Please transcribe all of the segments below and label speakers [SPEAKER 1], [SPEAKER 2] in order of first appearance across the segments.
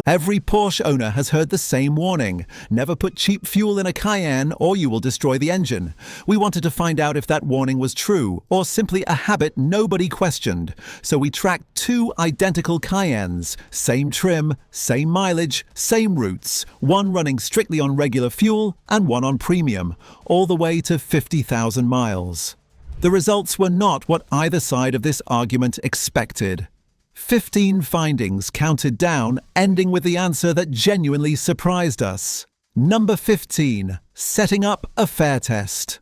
[SPEAKER 1] Every Porsche owner has heard the same warning. Never put cheap fuel in a Cayenne or you will destroy the engine. We wanted to find out if that warning was true or simply a habit nobody questioned. So we tracked two identical Cayennes, same trim, same mileage, same routes, one running strictly on regular fuel and one on premium, all the way to 50,000 miles. The results were not what either side of this argument expected. 15 findings counted down, ending with the answer that genuinely surprised us. Number 15. Setting up a fair test.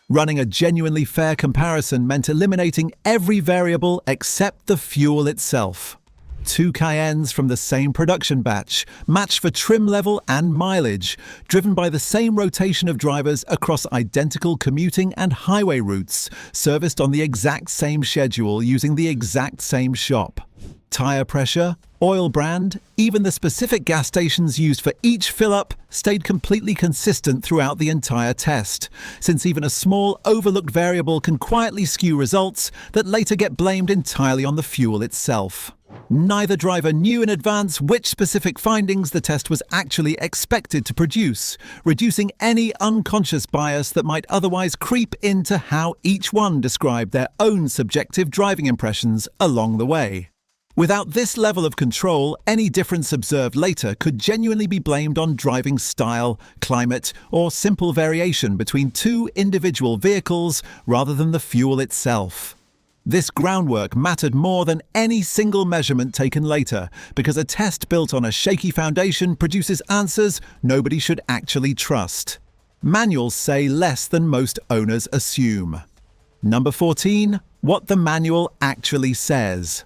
[SPEAKER 1] Running a genuinely fair comparison meant eliminating every variable except the fuel itself. Two Cayennes from the same production batch, matched for trim level and mileage, driven by the same rotation of drivers across identical commuting and highway routes, serviced on the exact same schedule using the exact same shop. Tire pressure, oil brand, even the specific gas stations used for each fill-up stayed completely consistent throughout the entire test, since even a small overlooked variable can quietly skew results that later get blamed entirely on the fuel itself. Neither driver knew in advance which specific findings the test was actually expected to produce, reducing any unconscious bias that might otherwise creep into how each one described their own subjective driving impressions along the way. Without this level of control, any difference observed later could genuinely be blamed on driving style, climate, or simple variation between two individual vehicles rather than the fuel itself. This groundwork mattered more than any single measurement taken later, because a test built on a shaky foundation produces answers nobody should actually trust. Manuals say less than most owners assume. Number 14. What the manual actually says.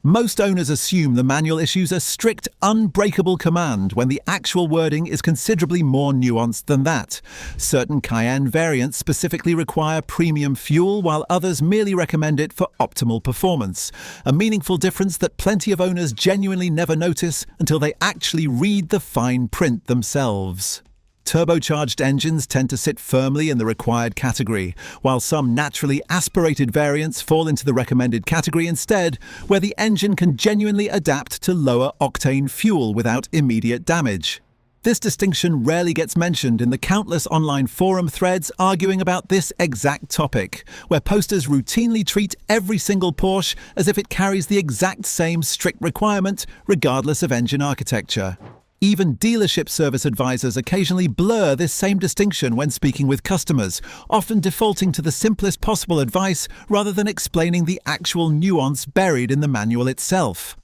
[SPEAKER 1] Most owners assume the manual issues a strict, unbreakable command when the actual wording is considerably more nuanced than that. Certain Cayenne variants specifically require premium fuel, while others merely recommend it for optimal performance. A meaningful difference that plenty of owners genuinely never notice until they actually read the fine print themselves. Turbocharged engines tend to sit firmly in the required category, while some naturally aspirated variants fall into the recommended category instead, where the engine can genuinely adapt to lower octane fuel without immediate damage. This distinction rarely gets mentioned in the countless online forum threads arguing about this exact topic, where posters routinely treat every single Porsche as if it carries the exact same strict requirement, regardless of engine architecture. Even dealership service advisors occasionally blur this same distinction when speaking with customers, often defaulting to the simplest possible advice rather than explaining the actual nuance buried in the manual itself.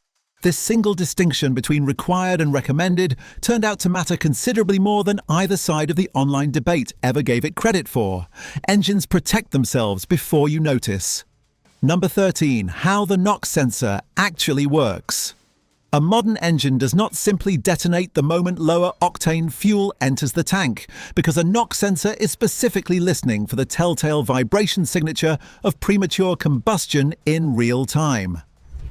[SPEAKER 1] This single distinction between required and recommended turned out to matter considerably more than either side of the online debate ever gave it credit for. Engines protect themselves before you notice. Number 13. How the knock sensor actually works. A modern engine does not simply detonate the moment lower octane fuel enters the tank, because a knock sensor is specifically listening for the telltale vibration signature of premature combustion in real time.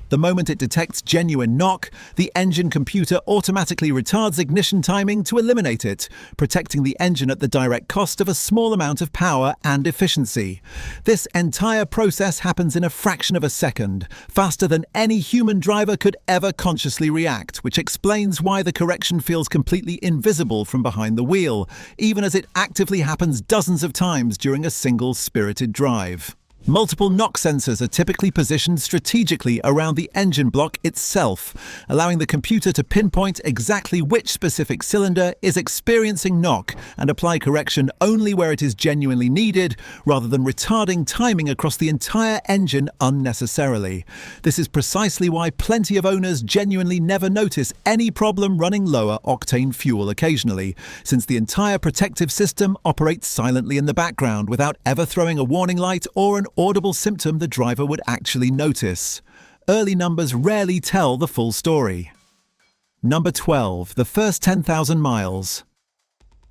[SPEAKER 1] The moment it detects genuine knock, the engine computer automatically retards ignition timing to eliminate it, protecting the engine at the direct cost of a small amount of power and efficiency. This entire process happens in a fraction of a second, faster than any human driver could ever consciously react, which explains why the correction feels completely invisible from behind the wheel, even as it actively happens dozens of times during a single spirited drive. Multiple knock sensors are typically positioned strategically around the engine block itself, allowing the computer to pinpoint exactly which specific cylinder is experiencing knock and apply correction only where it is genuinely needed, rather than retarding timing across the entire engine unnecessarily. This is precisely why plenty of owners genuinely never notice any problem running lower octane fuel occasionally, since the entire protective system operates silently in the background without ever throwing a warning light or an audible symptom the driver would actually notice. Early numbers rarely tell the full story. Number 12. The first 10,000 miles.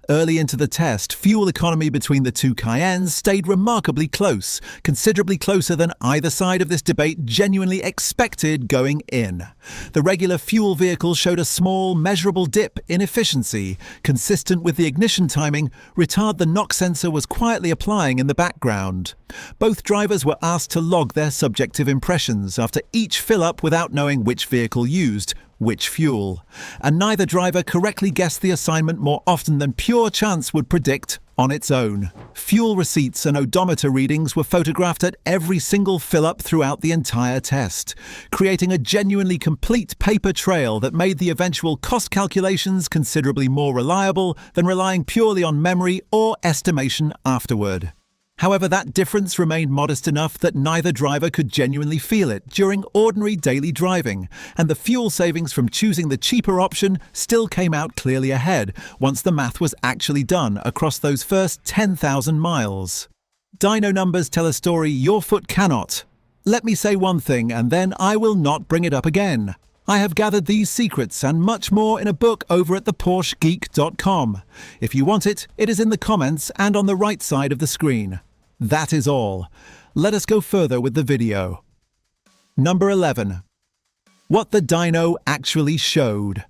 [SPEAKER 1] Early into the test, fuel economy between the two Cayennes stayed remarkably close, considerably closer than either side of this debate genuinely expected going in. The regular fuel vehicle showed a small, measurable dip in efficiency. Consistent with the ignition timing, retard the knock sensor was quietly applying in the background. Both drivers were asked to log their subjective impressions after each fill-up without knowing which vehicle used, which fuel. And neither driver correctly guessed the assignment more often than pure chance would predict on its own. Fuel receipts and odometer readings were photographed at every single fill-up throughout the entire test, creating a genuinely complete paper trail that made the eventual cost calculations considerably more reliable than relying purely on memory or estimation afterward. However, that difference remained modest enough that neither driver could genuinely feel it during ordinary daily driving, and the fuel savings from choosing the cheaper option still came out clearly ahead once the math was actually done across those first 10,000 miles. Dyno numbers tell a story your foot cannot. Let me say one thing and then I will not bring it up again. I have gathered these secrets and much more in a book over at theporschegeek.com. If you want it, it is in the comments and on the right side of the screen. That is all. Let us go further with the video. Number 11. What the dyno actually showed.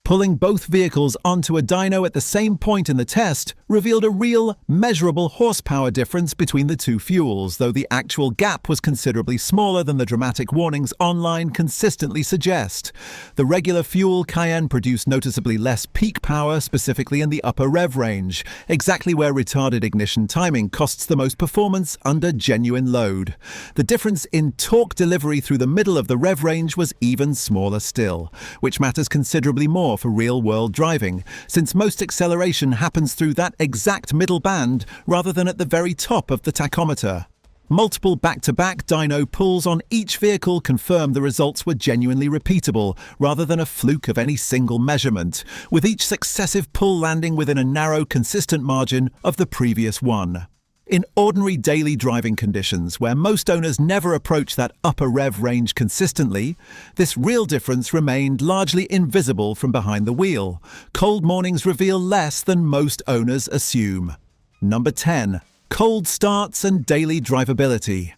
[SPEAKER 1] Pulling both vehicles onto a dyno at the same point in the test revealed a real, measurable horsepower difference between the two fuels, though the actual gap was considerably smaller than the dramatic warnings online consistently suggest. The regular fuel Cayenne produced noticeably less peak power, specifically in the upper rev range, exactly where retarded ignition timing costs the most performance under genuine load. The difference in torque delivery through the middle of the rev range was even smaller still, which matters considerably more for real-world driving, since most acceleration happens through that exact middle band rather than at the very top of the tachometer. Multiple back-to-back dyno pulls on each vehicle confirmed the results were genuinely repeatable rather than a fluke of any single measurement, with each successive pull landing within a narrow, consistent margin of the previous one. In ordinary daily driving conditions, where most owners never approach that upper rev range consistently, this real difference remained largely invisible from behind the wheel. Cold mornings reveal less than most owners assume. Number 10. Cold starts and daily drivability.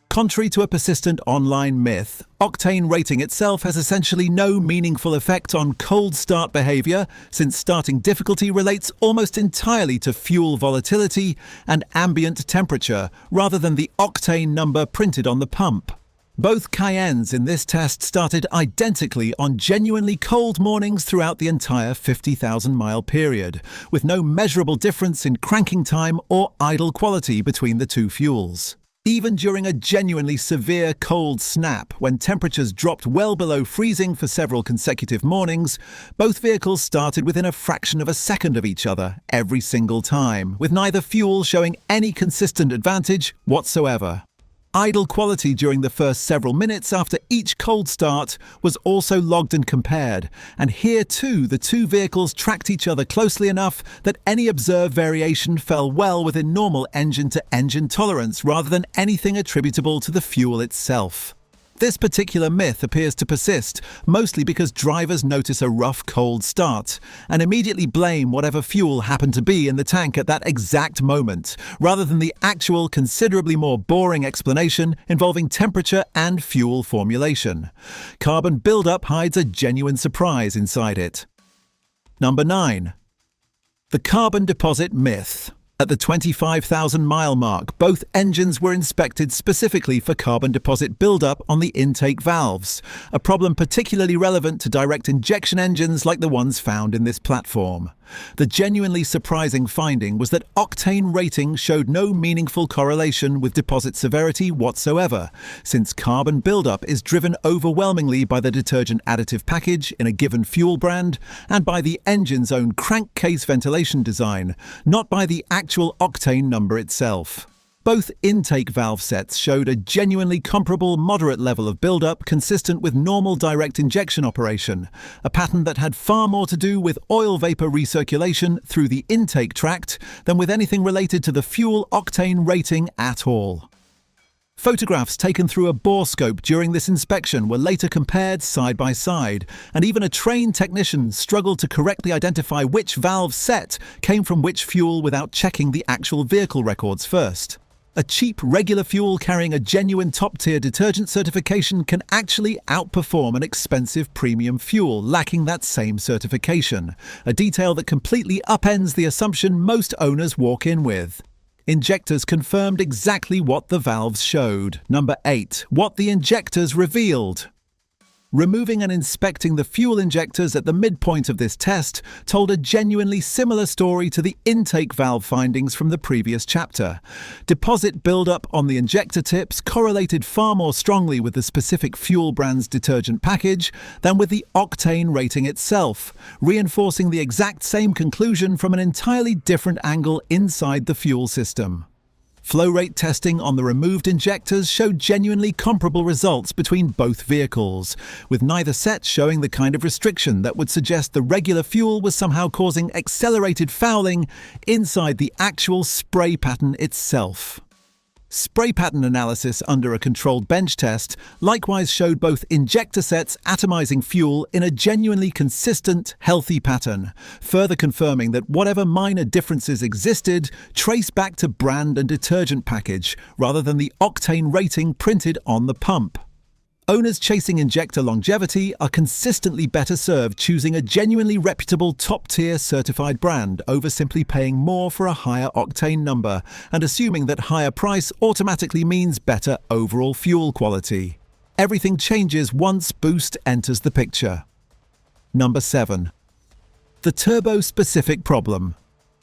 [SPEAKER 1] Contrary to a persistent online myth, octane rating itself has essentially no meaningful effect on cold start behavior, since starting difficulty relates almost entirely to fuel volatility and ambient temperature, rather than the octane number printed on the pump. Both Cayennes in this test started identically on genuinely cold mornings throughout the entire 50,000-mile period, with no measurable difference in cranking time or idle quality between the two fuels. Even during a genuinely severe cold snap, when temperatures dropped well below freezing for several consecutive mornings, both vehicles started within a fraction of a second of each other every single time, with neither fuel showing any consistent advantage whatsoever. Idle quality during the first several minutes after each cold start was also logged and compared, and here too the two vehicles tracked each other closely enough that any observed variation fell well within normal engine-to-engine tolerance rather than anything attributable to the fuel itself. This particular myth appears to persist, mostly because drivers notice a rough cold start and immediately blame whatever fuel happened to be in the tank at that exact moment, rather than the actual, considerably more boring explanation involving temperature and fuel formulation. Carbon buildup hides a genuine surprise inside it. Number 9. The carbon deposit myth. At the 25,000-mile mark, both engines were inspected specifically for carbon deposit buildup on the intake valves, a problem particularly relevant to direct injection engines like the ones found in this platform. The genuinely surprising finding was that octane rating showed no meaningful correlation with deposit severity whatsoever, since carbon buildup is driven overwhelmingly by the detergent additive package in a given fuel brand and by the engine's own crankcase ventilation design, not by the actual octane number itself. Both intake valve sets showed a genuinely comparable moderate level of buildup consistent with normal direct injection operation, a pattern that had far more to do with oil vapor recirculation through the intake tract than with anything related to the fuel octane rating at all. Photographs taken through a borescope during this inspection were later compared side by side, and even a trained technician struggled to correctly identify which valve set came from which fuel without checking the actual vehicle records first. A cheap regular fuel carrying a genuine top-tier detergent certification can actually outperform an expensive premium fuel lacking that same certification, a detail that completely upends the assumption most owners walk in with. Injectors confirmed exactly what the valves showed. Number 8. What the injectors revealed. Removing and inspecting the fuel injectors at the midpoint of this test told a genuinely similar story to the intake valve findings from the previous chapter. Deposit buildup on the injector tips correlated far more strongly with the specific fuel brand's detergent package than with the octane rating itself, reinforcing the exact same conclusion from an entirely different angle inside the fuel system. Flow rate testing on the removed injectors showed genuinely comparable results between both vehicles, with neither set showing the kind of restriction that would suggest the regular fuel was somehow causing accelerated fouling inside the actual spray pattern itself. Spray pattern analysis under a controlled bench test likewise showed both injector sets atomizing fuel in a genuinely consistent, healthy pattern, further confirming that whatever minor differences existed trace back to brand and detergent package rather than the octane rating printed on the pump. Owners chasing injector longevity are consistently better served choosing a genuinely reputable top-tier certified brand over simply paying more for a higher octane number and assuming that higher price automatically means better overall fuel quality. Everything changes once Boost enters the picture. Number 7. The turbo-specific problem.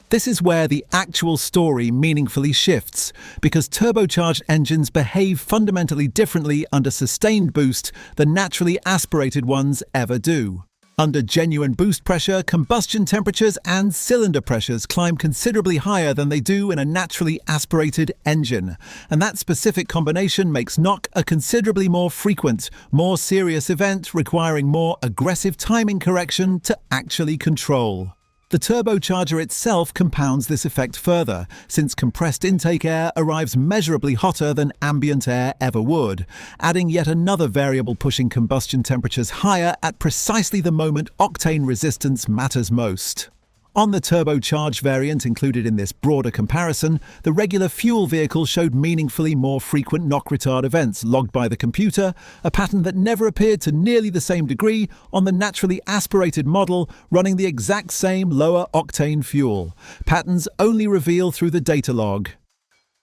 [SPEAKER 1] This is where the actual story meaningfully shifts, because turbocharged engines behave fundamentally differently under sustained boost than naturally aspirated ones ever do. Under genuine boost pressure, combustion temperatures and cylinder pressures climb considerably higher than they do in a naturally aspirated engine, and that specific combination makes knock a considerably more frequent, more serious event requiring more aggressive timing correction to actually control. The turbocharger itself compounds this effect further, since compressed intake air arrives measurably hotter than ambient air ever would, adding yet another variable pushing combustion temperatures higher at precisely the moment octane resistance matters most. On the turbocharged variant included in this broader comparison, the regular fuel vehicle showed meaningfully more frequent knock retard events logged by the computer, a pattern that never appeared to nearly the same degree on the naturally aspirated model running the exact same lower octane fuel. Patterns only revealed through the data log.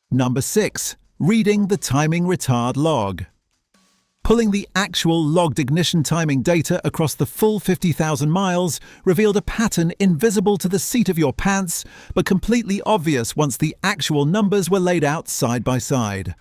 [SPEAKER 1] Number 6. Reading the timing retard log. Pulling the actual logged ignition timing data across the full 50,000 miles revealed a pattern invisible to the seat of your pants, but completely obvious once the actual numbers were laid out side by side.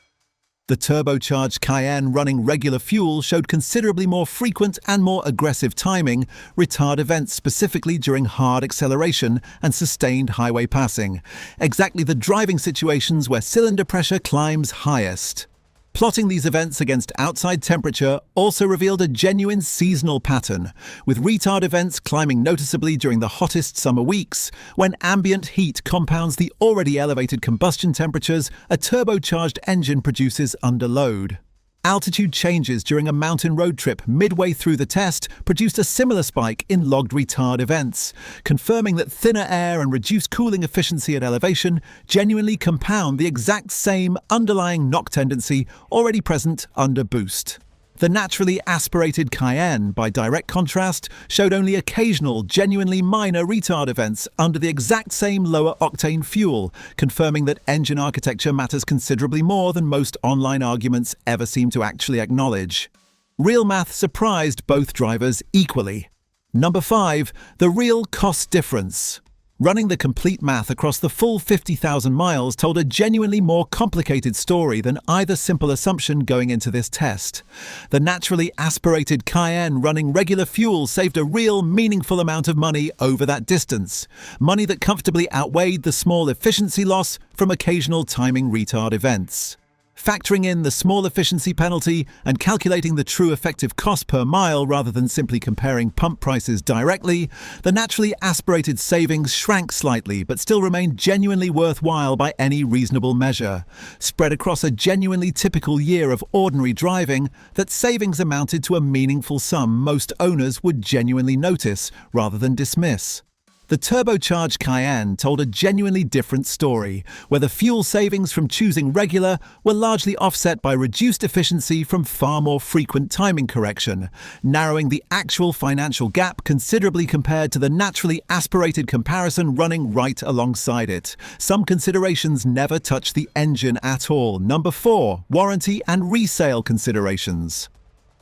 [SPEAKER 1] The turbocharged Cayenne running regular fuel showed considerably more frequent and more aggressive timing, retard events specifically during hard acceleration and sustained highway passing, exactly the driving situations where cylinder pressure climbs highest. Plotting these events against outside temperature also revealed a genuine seasonal pattern, with retard events climbing noticeably during the hottest summer weeks, when ambient heat compounds the already elevated combustion temperatures a turbocharged engine produces under load. Altitude changes during a mountain road trip midway through the test produced a similar spike in logged retard events, confirming that thinner air and reduced cooling efficiency at elevation genuinely compound the exact same underlying knock tendency already present under boost. The naturally aspirated Cayenne, by direct contrast, showed only occasional, genuinely minor retard events under the exact same lower octane fuel, confirming that engine architecture matters considerably more than most online arguments ever seem to actually acknowledge. Real math surprised both drivers equally. Number 5. The real cost difference. Running the complete math across the full 50,000 miles told a genuinely more complicated story than either simple assumption going into this test. The naturally aspirated Cayenne running regular fuel saved a real, meaningful amount of money over that distance. Money that comfortably outweighed the small efficiency loss from occasional timing retard events. Factoring in the small efficiency penalty and calculating the true effective cost per mile rather than simply comparing pump prices directly, the naturally aspirated savings shrank slightly but still remained genuinely worthwhile by any reasonable measure. Spread across a genuinely typical year of ordinary driving, that savings amounted to a meaningful sum most owners would genuinely notice rather than dismiss. The turbocharged Cayenne told a genuinely different story, where the fuel savings from choosing regular were largely offset by reduced efficiency from far more frequent timing correction, narrowing the actual financial gap considerably compared to the naturally aspirated comparison running right alongside it. Some considerations never touch the engine at all. Number 4. Warranty and resale considerations.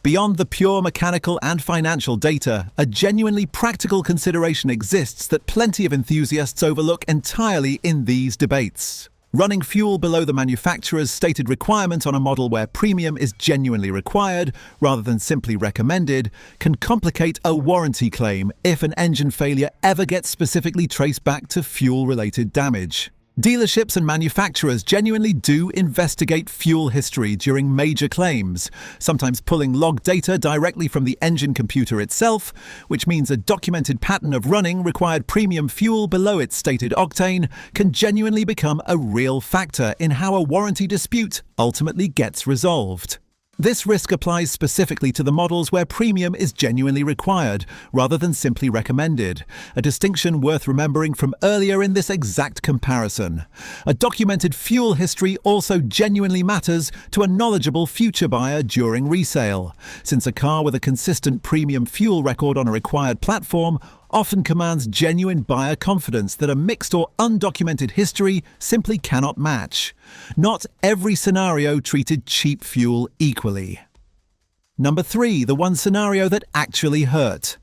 [SPEAKER 1] Beyond the pure mechanical and financial data, a genuinely practical consideration exists that plenty of enthusiasts overlook entirely in these debates. Running fuel below the manufacturer's stated requirement on a model where premium is genuinely required, rather than simply recommended, can complicate a warranty claim if an engine failure ever gets specifically traced back to fuel-related damage. Dealerships and manufacturers genuinely do investigate fuel history during major claims, sometimes pulling log data directly from the engine computer itself, which means a documented pattern of running required premium fuel below its stated octane can genuinely become a real factor in how a warranty dispute ultimately gets resolved. This risk applies specifically to the models where premium is genuinely required, rather than simply recommended, a distinction worth remembering from earlier in this exact comparison. A documented fuel history also genuinely matters to a knowledgeable future buyer during resale, since a car with a consistent premium fuel record on a required platform often commands genuine buyer confidence that a mixed or undocumented history simply cannot match. Not every scenario treated cheap fuel equally. Number 3, the one scenario that actually hurt.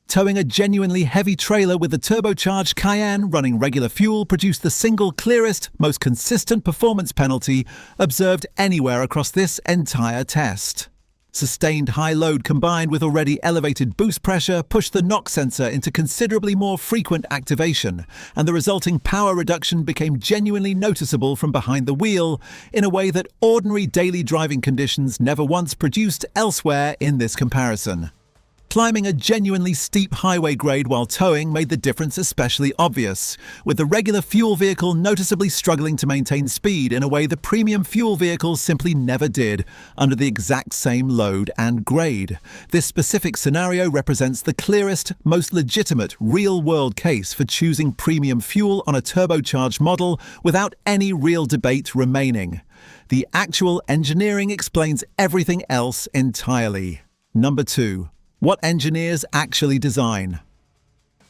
[SPEAKER 1] Towing a genuinely heavy trailer with the turbocharged Cayenne running regular fuel produced the single clearest, most consistent performance penalty observed anywhere across this entire test. Sustained high load combined with already elevated boost pressure pushed the knock sensor into considerably more frequent activation, and the resulting power reduction became genuinely noticeable from behind the wheel in a way that ordinary daily driving conditions never once produced elsewhere in this comparison. Climbing a genuinely steep highway grade while towing made the difference especially obvious, with the regular fuel vehicle noticeably struggling to maintain speed in a way the premium fuel vehicles simply never did, under the exact same load and grade. This specific scenario represents the clearest, most legitimate, real-world case for choosing premium fuel on a turbocharged model without any real debate remaining. The actual engineering explains everything else entirely. Number 2. What engineers actually design.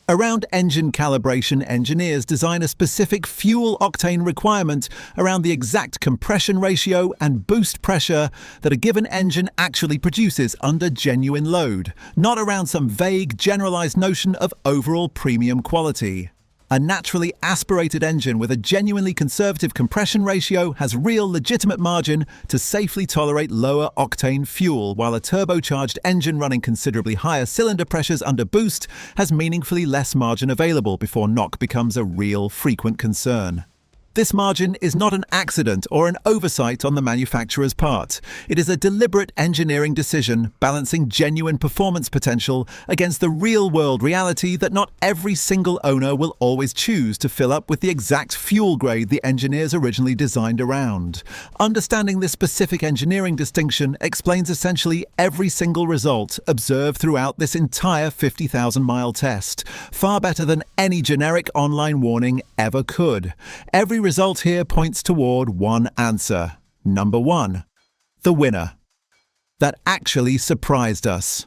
[SPEAKER 1] Around engine calibration, engineers design a specific fuel octane requirement around the exact compression ratio and boost pressure that a given engine actually produces under genuine load, not around some vague, generalized notion of overall premium quality. A naturally aspirated engine with a genuinely conservative compression ratio has real legitimate margin to safely tolerate lower octane fuel, while a turbocharged engine running considerably higher cylinder pressures under boost has meaningfully less margin available before knock becomes a real frequent concern. This margin is not an accident or an oversight on the manufacturer's part. It is a deliberate engineering decision balancing genuine performance potential against the real-world reality that not every single owner will always choose to fill up with the exact fuel grade the engineers originally designed around. Understanding this specific engineering distinction explains essentially every single result observed throughout this entire 50,000-mile test, far better than any generic online warning ever could. Every result here points toward one answer. Number 1. The winner. That actually surprised us.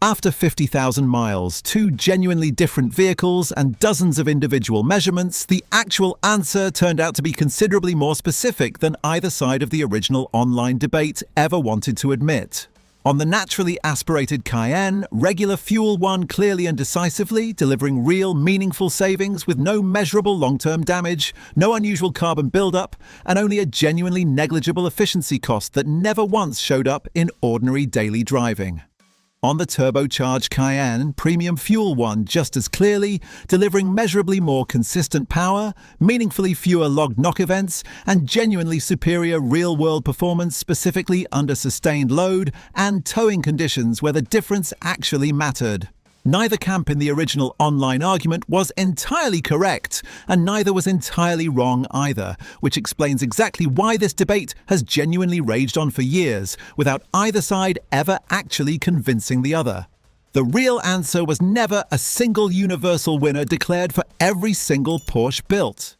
[SPEAKER 1] After 50,000 miles, 2 genuinely different vehicles, and dozens of individual measurements, the actual answer turned out to be considerably more specific than either side of the original online debate ever wanted to admit. On the naturally aspirated Cayenne, regular fuel won clearly and decisively, delivering real, meaningful savings with no measurable long-term damage, no unusual carbon buildup, and only a genuinely negligible efficiency cost that never once showed up in ordinary daily driving. On the turbocharged Cayenne, premium fuel won just as clearly, delivering measurably more consistent power, meaningfully fewer logged knock events, and genuinely superior real-world performance specifically under sustained load and towing conditions where the difference actually mattered. Neither camp in the original online argument was entirely correct, and neither was entirely wrong either, which explains exactly why this debate has genuinely raged on for years, without either side ever actually convincing the other. The real answer was never a single universal winner declared for every single Porsche built.